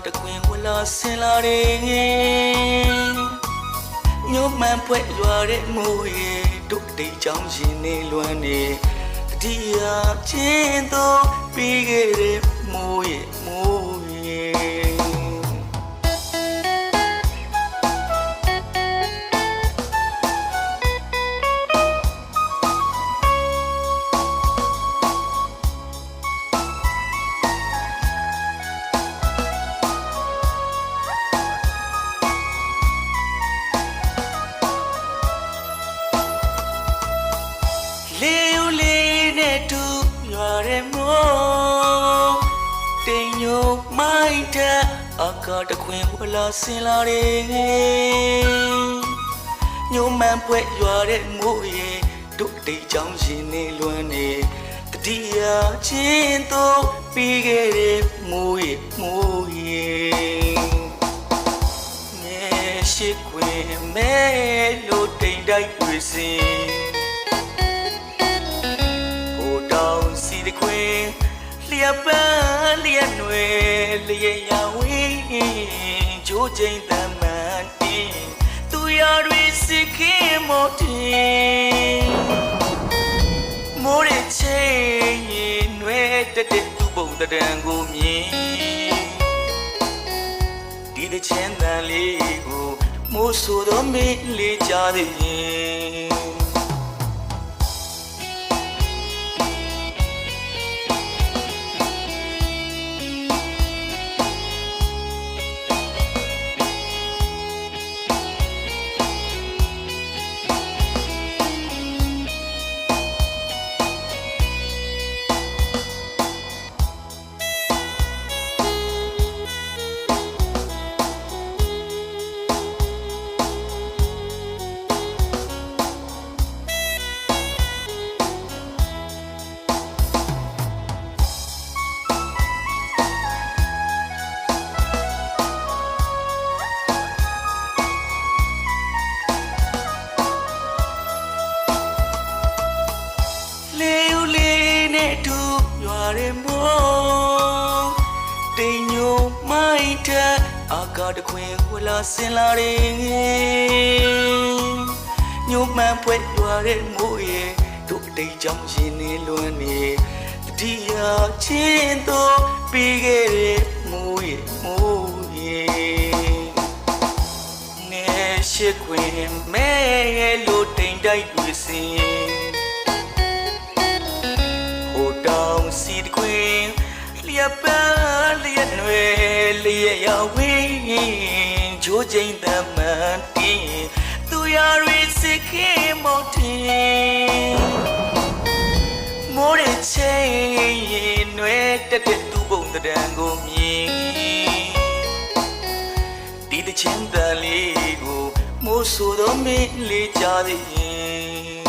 တကွင်ဝလာဆင်လာတယ်ညို့မှန်ဖွဲ့ရွာတဲ့မိုးရေတို့တိတ်ချောင်းရှင်နေလွမ်းနေတတိယချင်းတော့ပြီးခဲ့တဲ့မိုးရေအကာတခွင်ဝလာဆင်လာတယ်ညို့မှန်ပွဲရွာတဲ့မိုးရေတို့တိတ်ချောင်းရှင်နေလွမ်းနေတတိယချင်းတော့ပြီးခဲ့တဲ့မိုးရေငယ်ရှိခွင်မဲလို့တိမ်တိုက်တွေ့စင်ဟိုတောင်စီတခွင်လျက်ပန်းလျက်နွယ်လျက်ရဝင်းကြိုးချိန်တမ်းမှန်တင်သူရတွေစိတ်ခင်မောတင်မိုးရချိန်ရင်နွယ်တက်တဲ့သူပုံတံကိုမြင်ဒီတဲ့ချမ်းတန်လေးကိုမိုးဆိုတော့မင်းလေးကြတဲ့ရင်အကာတခွင်ဝလာဆင်လာတယ်ညို့မှန်ပွဲရွာတဲ့မိုးရေတို့အတိတ်ကြောင့်ရှင်နေလွမ်းနေတတိယချင်းတော့ပြီးခဲ့တဲ့မိုးရေငယ်ရှိခွင်မဲလို့တိမ်တိုက်တွေ့စင်ဟိုတောင်စီတခွင်လျက်ပန်းလျက်နွယ်လျက်ရဝင်းကြိုးချိန်တမ်းမှန်တင်သူရတွေစိတ်ခင်မောတင်မိုးရချိန်ရင်နွယ်တက်တဲ့သူပုံတံကိုမြင်ဒီတဲ့ချင်းတန်လေးကိုမိုးဆိုတော့မင်းလေးကြတဲ့ရင်